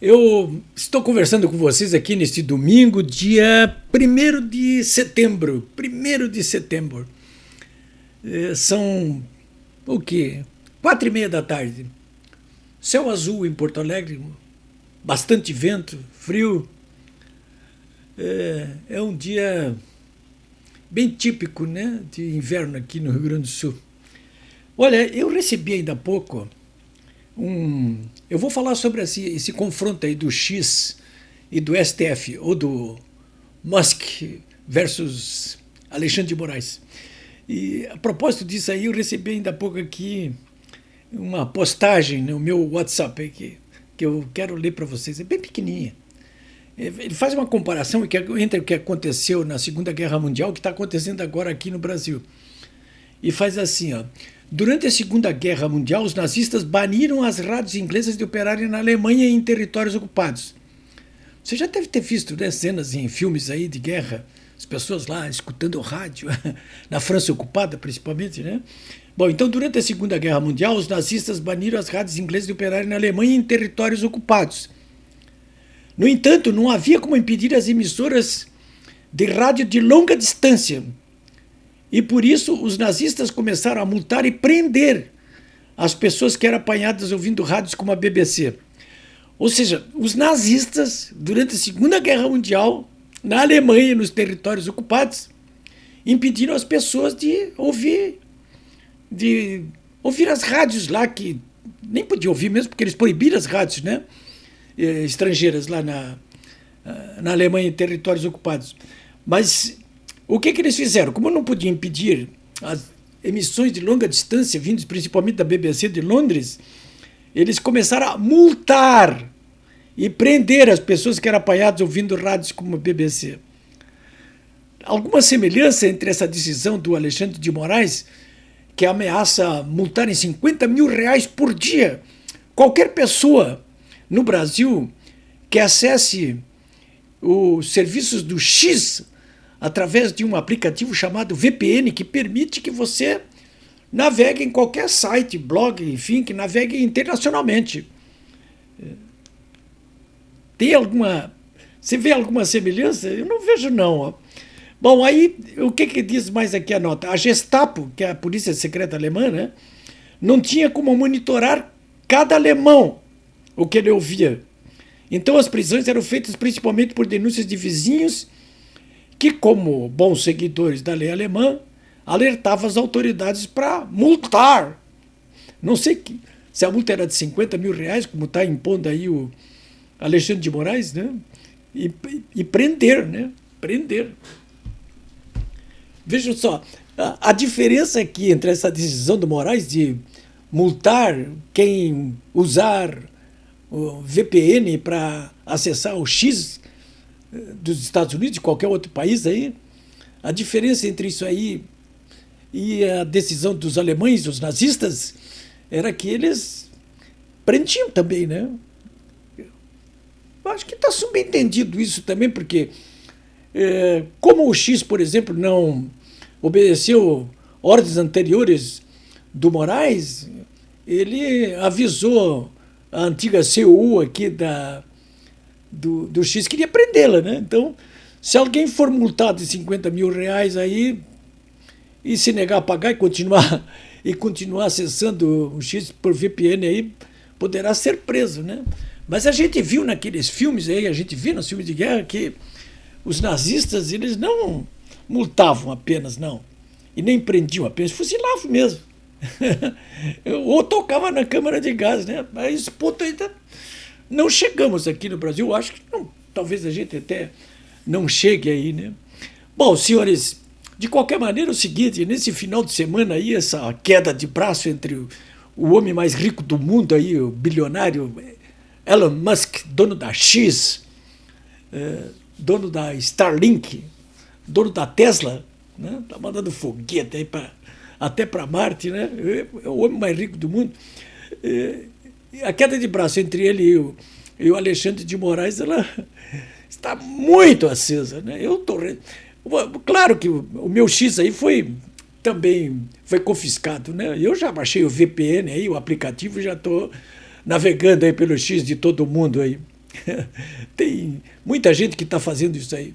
Eu estou conversando com vocês aqui neste domingo, dia 1º de setembro. 1º de setembro. São o quê? 4h30 da tarde. Céu azul em Porto Alegre, bastante vento, frio. É um dia bem típico, né, de inverno aqui no Rio Grande do Sul. Olha, eu recebi ainda há pouco eu vou falar sobre esse confronto aí do X e do STF, ou do Musk versus Alexandre de Moraes. E a propósito disso aí, eu recebi ainda há pouco aqui uma postagem no meu WhatsApp que eu quero ler para vocês. É bem pequenininha. Ele faz uma comparação entre o que aconteceu na Segunda Guerra Mundial e o que está acontecendo agora aqui no Brasil. E faz assim, ó. Durante a Segunda Guerra Mundial, os nazistas baniram as rádios inglesas de operarem na Alemanha e em territórios ocupados. Você já deve ter visto, né, cenas em filmes aí de guerra, as pessoas lá escutando o rádio, na França ocupada principalmente, né? Bom, então durante a Segunda Guerra Mundial, os nazistas baniram as rádios inglesas de operarem na Alemanha e em territórios ocupados. No entanto, não havia como impedir as emissoras de rádio de longa distância. E por isso os nazistas começaram a multar e prender as pessoas que eram apanhadas ouvindo rádios como a BBC. Ou seja, os nazistas, durante a Segunda Guerra Mundial, na Alemanha e nos territórios ocupados, impediram as pessoas de ouvir as rádios lá, que nem podiam ouvir mesmo, porque eles proibiram as rádios, né, estrangeiras lá na Alemanha e territórios ocupados. Mas o que eles fizeram? Como não podiam impedir as emissões de longa distância, vindas principalmente da BBC de Londres, eles começaram a multar e prender as pessoas que eram apanhadas ouvindo rádios como a BBC. Alguma semelhança entre essa decisão do Alexandre de Moraes, que ameaça multar em R$50 mil por dia qualquer pessoa no Brasil que acesse os serviços do X através de um aplicativo chamado VPN, que permite que você navegue em qualquer site, blog, enfim, que navegue internacionalmente. Você vê alguma semelhança? Eu não vejo, não. Bom, aí, o que diz mais aqui a nota? A Gestapo, que é a polícia secreta alemã, né, não tinha como monitorar cada alemão o que ele ouvia. Então, as prisões eram feitas principalmente por denúncias de vizinhos que, como bons seguidores da lei alemã, alertavam as autoridades para multar. Não sei se a multa era de R$50 mil, como está impondo aí o Alexandre de Moraes, né? E prender, né? Prender. Vejam só, a diferença aqui entre essa decisão do Moraes de multar quem usar o VPN para acessar o X dos Estados Unidos, de qualquer outro país aí, a diferença entre isso aí e a decisão dos alemães, dos nazistas, era que eles prendiam também, né? Eu acho que está subentendido isso também, porque como o X, por exemplo, não obedeceu ordens anteriores do Moraes, ele avisou a antiga CU aqui do X, queria prendê-la, né? Então, se alguém for multado de R$50 mil aí e se negar a pagar e continuar acessando o X por VPN aí, poderá ser preso, né? Mas a gente viu naqueles filmes aí, a gente viu nos filmes de guerra que os nazistas, eles não multavam apenas, não, e nem prendiam apenas, fuzilavam mesmo. Ou tocava na câmara de gás, né? Mas esse ponto ainda não chegamos aqui no Brasil. Eu acho que não, talvez a gente até não chegue aí, né? Bom, senhores, de qualquer maneira é o seguinte, nesse final de semana aí, essa queda de braço entre o homem mais rico do mundo aí, o bilionário Elon Musk, dono da X, dono da Starlink, dono da Tesla, né? Tá mandando foguete aí até para Marte, né? É o homem mais rico do mundo. A queda de braço entre ele e o Alexandre de Moraes, ela está muito acesa, né? Claro que o meu X aí também foi confiscado, né? Eu já baixei o VPN aí, o aplicativo, já estou navegando aí pelo X de todo mundo aí. Tem muita gente que está fazendo isso aí.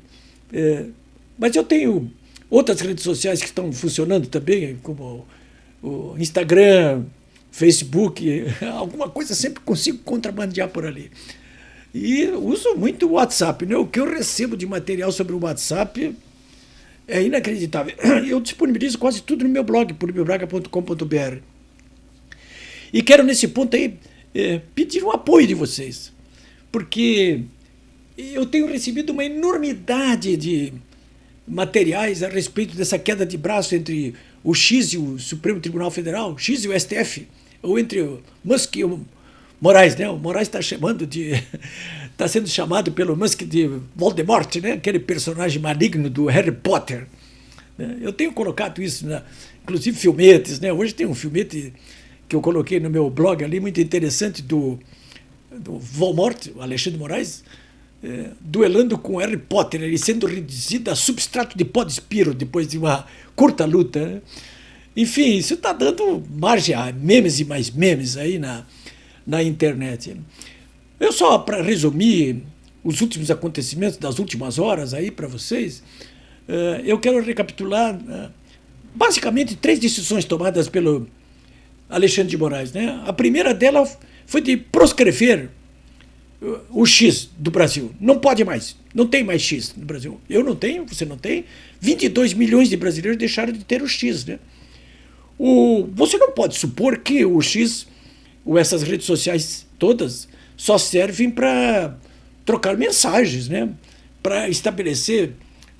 Mas eu tenho outras redes sociais que estão funcionando também, como o Instagram, Facebook, alguma coisa sempre consigo contrabandear por ali. E uso muito o WhatsApp, né? O que eu recebo de material sobre o WhatsApp é inacreditável. Eu disponibilizo quase tudo no meu blog, polibibraga.com.br. E quero, nesse ponto aí, pedir o apoio de vocês, porque eu tenho recebido uma enormidade de materiais a respeito dessa queda de braço entre o X e o Supremo Tribunal Federal, X e o STF, ou entre o Musk e o Moraes, né? O Moraes está está sendo chamado pelo Musk de Voldemort, né? Aquele personagem maligno do Harry Potter. Eu tenho colocado isso, inclusive filmetes, né? Hoje tem um filmete que eu coloquei no meu blog ali, muito interessante, do Voldemort, o Alexandre de Moraes, duelando com Harry Potter, ele sendo reduzido a substrato de pó de espiro depois de uma curta luta, né? Enfim, isso está dando margem a memes e mais memes aí na internet. Eu só, para resumir os últimos acontecimentos das últimas horas aí para vocês, eu quero recapitular basicamente 3 decisões tomadas pelo Alexandre de Moraes, né? A primeira dela foi de proscrever o X do Brasil. Não pode mais, não tem mais X no Brasil. Eu não tenho, você não tem. 22 milhões de brasileiros deixaram de ter o X, né? Você não pode supor que o X, ou essas redes sociais todas, só servem para trocar mensagens, né? Para estabelecer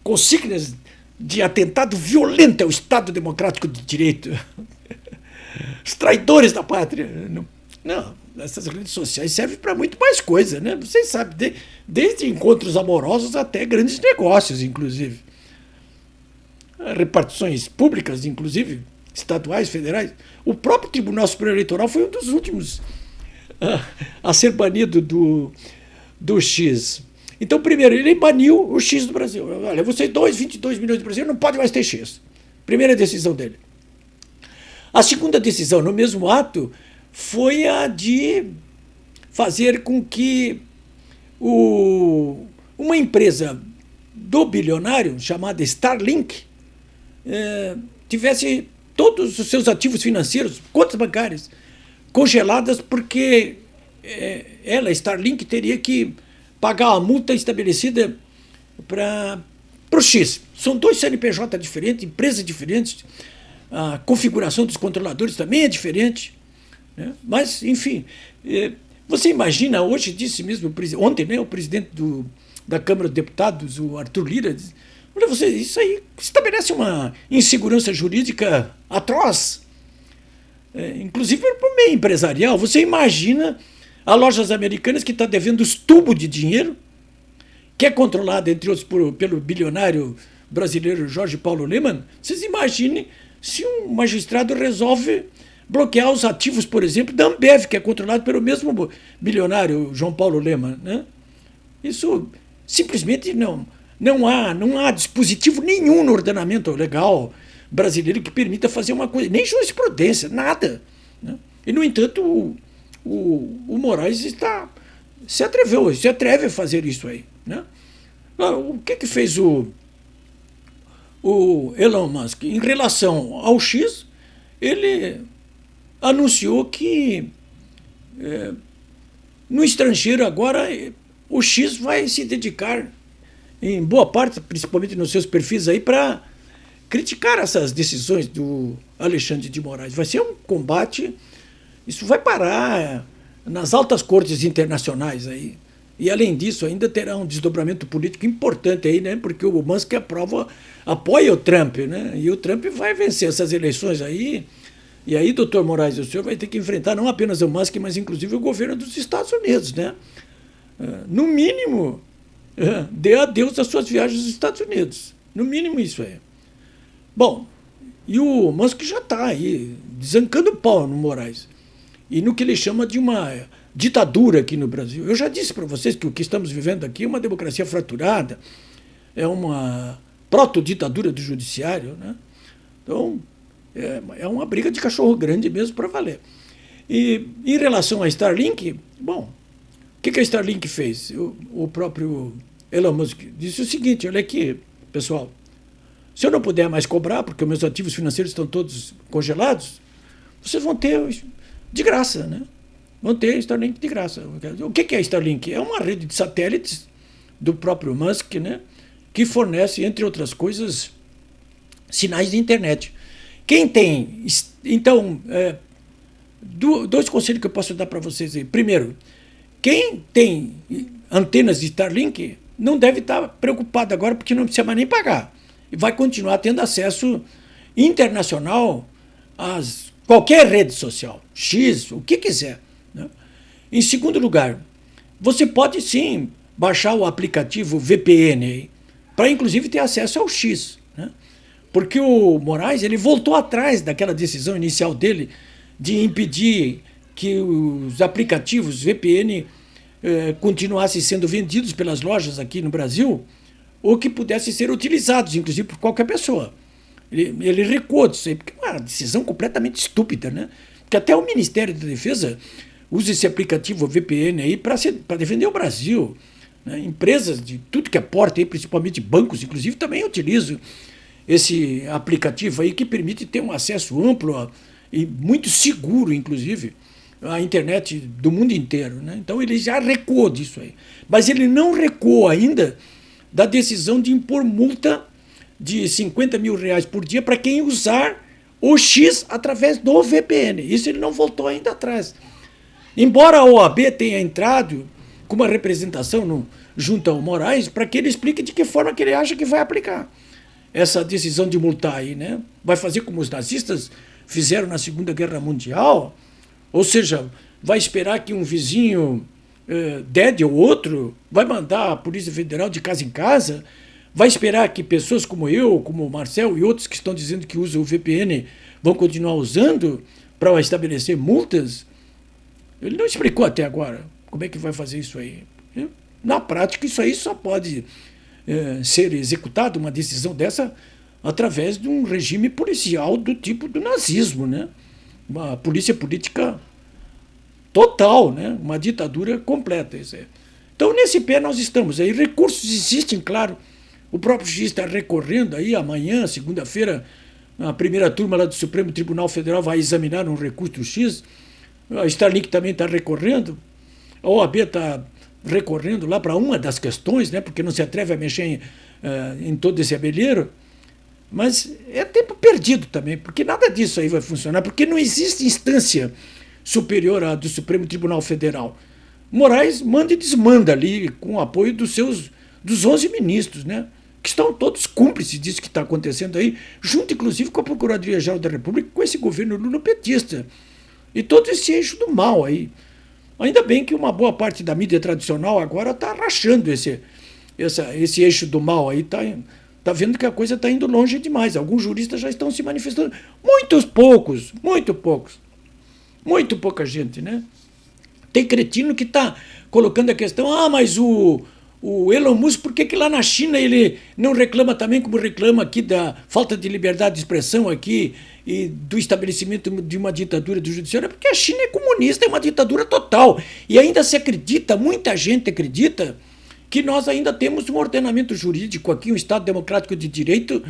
consignas de atentado violento ao Estado Democrático de Direito. Os traidores da pátria. Não, essas redes sociais servem para muito mais coisa, né? Vocês sabem, desde encontros amorosos até grandes negócios, inclusive. Repartições públicas, inclusive, estaduais, federais. O próprio Tribunal Superior Eleitoral foi um dos últimos a ser banido do X. Então, primeiro, ele baniu o X do Brasil. Olha, vocês 22 milhões de brasileiros não podem mais ter X. Primeira decisão dele. A segunda decisão, no mesmo ato, foi a de fazer com que uma empresa do bilionário, chamada Starlink, tivesse todos os seus ativos financeiros, contas bancárias, congeladas, porque ela, Starlink, teria que pagar a multa estabelecida para o X. São 2 CNPJ diferentes, empresas diferentes, a configuração dos controladores também é diferente, né? Mas, enfim, você imagina, hoje disse mesmo, ontem, né, o presidente da Câmara dos Deputados, o Arthur Lira, disse, olha, isso aí estabelece uma insegurança jurídica atroz, inclusive para o meio empresarial. Você imagina a Lojas Americanas, que está devendo os tubos de dinheiro, que é controlada, entre outros, pelo bilionário brasileiro Jorge Paulo Lemann. Vocês imaginem se um magistrado resolve bloquear os ativos, por exemplo, da Ambev, que é controlado pelo mesmo bilionário João Paulo Lemann, né? Isso simplesmente não há dispositivo nenhum no ordenamento legal brasileiro que permita fazer uma coisa, nem jurisprudência, nada, né? E, no entanto, o Moraes se atreve a fazer isso aí, né? O que fez o Elon Musk? Em relação ao X, ele anunciou que no estrangeiro agora o X vai se dedicar, em boa parte, principalmente nos seus perfis aí, para criticar essas decisões do Alexandre de Moraes. Vai ser um combate, isso vai parar nas altas cortes internacionais aí. E, além disso, ainda terá um desdobramento político importante aí, né? Porque o Musk apoia o Trump, né? E o Trump vai vencer essas eleições aí. E aí, doutor Moraes, o senhor vai ter que enfrentar não apenas o Musk, mas inclusive o governo dos Estados Unidos, né? No mínimo, dê adeus às suas viagens aos Estados Unidos. No mínimo isso aí. Bom, e o Musk já está aí, desancando o pau no Moraes. E no que ele chama de uma ditadura aqui no Brasil. Eu já disse para vocês que o que estamos vivendo aqui é uma democracia fraturada, é uma proto-ditadura do judiciário, né? Então, é uma briga de cachorro grande mesmo para valer. E em relação a Starlink, bom, que a Starlink fez? O próprio Elon Musk disse o seguinte, olha aqui, pessoal, se eu não puder mais cobrar, porque os meus ativos financeiros estão todos congelados, vocês vão ter de graça, né? Vão ter Starlink de graça. O que é Starlink? É uma rede de satélites do próprio Musk, né? Que fornece, entre outras coisas, sinais de internet. Quem tem... Então, dois conselhos que eu posso dar para vocês aí. Primeiro, quem tem antenas de Starlink não deve estar preocupado agora porque não precisa mais nem pagar. E vai continuar tendo acesso internacional a qualquer rede social, X, o que quiser. Né? Em segundo lugar, você pode sim baixar o aplicativo VPN para inclusive ter acesso ao X. Né? Porque o Moraes ele voltou atrás daquela decisão inicial dele de impedir que os aplicativos VPN continuassem sendo vendidos pelas lojas aqui no Brasil ou que pudessem ser utilizados, inclusive, por qualquer pessoa. Ele recuou disso aí, porque é uma decisão completamente estúpida, né? Porque até o Ministério da Defesa usa esse aplicativo VPN aí para defender o Brasil. Né? Empresas de tudo que é porta, aí, principalmente bancos, inclusive, também utilizam esse aplicativo aí que permite ter um acesso amplo e muito seguro, inclusive, à internet do mundo inteiro. Né? Então ele já recuou disso aí. Mas ele não recuou ainda da decisão de impor multa de 50 mil reais por dia para quem usar o X através do VPN. Isso ele não voltou ainda atrás. Embora a OAB tenha entrado com uma representação junto ao Moraes para que ele explique de que forma que ele acha que vai aplicar essa decisão de multar aí, né? Vai fazer como os nazistas fizeram na Segunda Guerra Mundial? Ou seja, vai esperar que um vizinho dede ou outro, vai mandar a Polícia Federal de casa em casa, vai esperar que pessoas como eu, como o Marcel e outros que estão dizendo que usam o VPN vão continuar usando para estabelecer multas? Ele não explicou até agora como é que vai fazer isso aí. Na prática, isso aí só pode ser executado, uma decisão dessa, através de um regime policial do tipo do nazismo, né? Uma polícia política total, né? Uma ditadura completa. Então, nesse pé nós estamos aí. Recursos existem, claro. O próprio juiz está recorrendo aí amanhã, segunda-feira, a primeira turma lá do Supremo Tribunal Federal vai examinar um recurso do X. A Starlink também está recorrendo. A OAB está recorrendo lá para uma das questões, né? Porque não se atreve a mexer em todo esse abelheiro. Mas é tempo perdido também, porque nada disso aí vai funcionar, porque não existe instância superior à do Supremo Tribunal Federal. Moraes manda e desmanda ali com o apoio dos 11 ministros, né? Que estão todos cúmplices disso que está acontecendo aí, junto inclusive com a Procuradoria-Geral da República, com esse governo lulopetista. E todo esse eixo do mal aí. Ainda bem que uma boa parte da mídia tradicional agora está rachando esse eixo do mal aí, está vendo que a coisa está indo longe demais. Alguns juristas já estão se manifestando. Muito pouca gente, né? Tem cretino que está colocando a questão, mas o Elon Musk, por que lá na China ele não reclama também como reclama aqui da falta de liberdade de expressão aqui e do estabelecimento de uma ditadura do judiciário? Porque a China é comunista, é uma ditadura total. E ainda se acredita, muita gente acredita, que nós ainda temos um ordenamento jurídico aqui, um Estado democrático de direito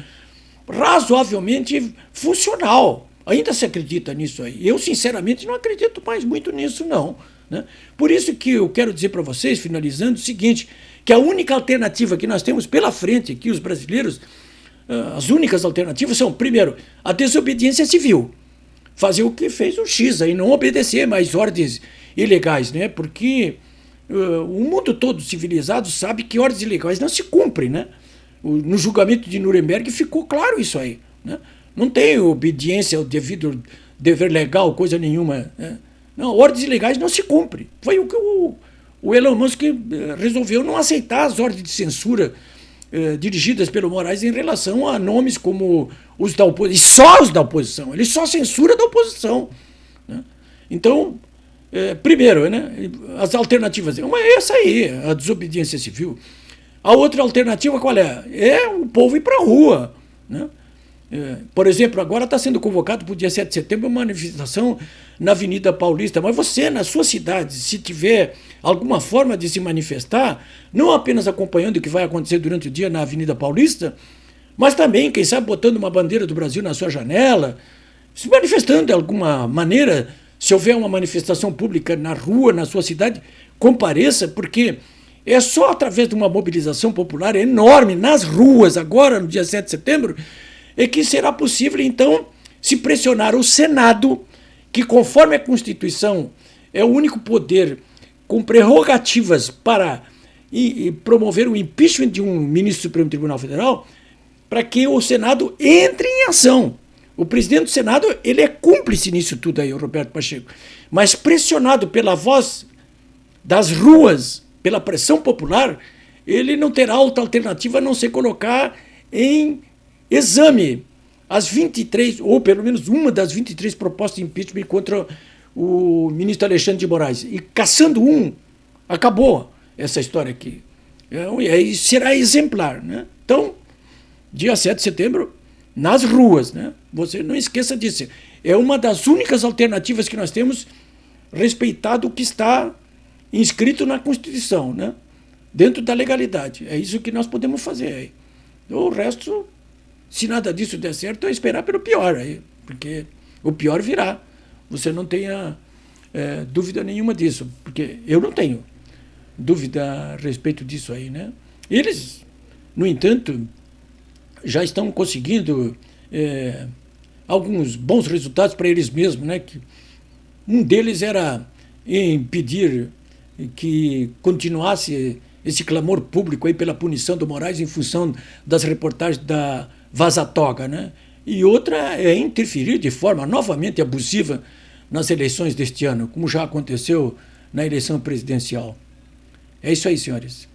razoavelmente funcional. Ainda se acredita nisso aí. Eu, sinceramente, não acredito mais muito nisso, não. Né? Por isso que eu quero dizer para vocês, finalizando, o seguinte, que a única alternativa que nós temos pela frente aqui, os brasileiros, as únicas alternativas são, primeiro, a desobediência civil. Fazer o que fez o X aí, não obedecer mais ordens ilegais, né? Porque o mundo todo civilizado sabe que ordens ilegais não se cumprem, né? No julgamento de Nuremberg ficou claro isso aí, né? Não tem obediência ao devido dever legal, coisa nenhuma, né? Não, ordens ilegais não se cumprem. Foi o que o Elon Musk resolveu não aceitar as ordens de censura dirigidas pelo Moraes em relação a nomes como os da oposição, e só os da oposição. Ele só censura da oposição, né? Então, primeiro, né, as alternativas. Uma é essa aí, a desobediência civil. A outra alternativa qual é? É o povo ir para a rua, né? Por exemplo, agora está sendo convocado para o dia 7 de setembro uma manifestação na Avenida Paulista, mas você, na sua cidade, se tiver alguma forma de se manifestar, não apenas acompanhando o que vai acontecer durante o dia na Avenida Paulista, mas também, quem sabe, botando uma bandeira do Brasil na sua janela, se manifestando de alguma maneira. Se houver uma manifestação pública na rua, na sua cidade, compareça, porque é só através de uma mobilização popular enorme nas ruas, agora, no dia 7 de setembro, é que será possível, então, se pressionar o Senado, que, conforme a Constituição, é o único poder com prerrogativas para promover o impeachment de um ministro do Supremo Tribunal Federal, para que o Senado entre em ação. O presidente do Senado, ele é cúmplice nisso tudo aí, o Roberto Pacheco. Mas pressionado pela voz das ruas, pela pressão popular, ele não terá outra alternativa a não ser colocar em exame as 23, ou pelo menos uma das 23 propostas de impeachment contra o ministro Alexandre de Moraes. E caçando um, acabou essa história aqui. E aí será exemplar, né? Então, dia 7 de setembro, nas ruas, né? Você não esqueça disso. É uma das únicas alternativas que nós temos, respeitado o que está inscrito na Constituição, né? Dentro da legalidade. É isso que nós podemos fazer aí. O resto, se nada disso der certo, é esperar pelo pior aí, porque o pior virá. Você não tenha dúvida nenhuma disso, porque eu não tenho dúvida a respeito disso aí, né? Eles, no entanto, já estão conseguindo alguns bons resultados para eles mesmos, né? Que um deles era impedir que continuasse esse clamor público aí pela punição do Moraes em função das reportagens da Vaza Toga, né? E outra é interferir de forma novamente abusiva nas eleições deste ano, como já aconteceu na eleição presidencial. É isso aí, senhores.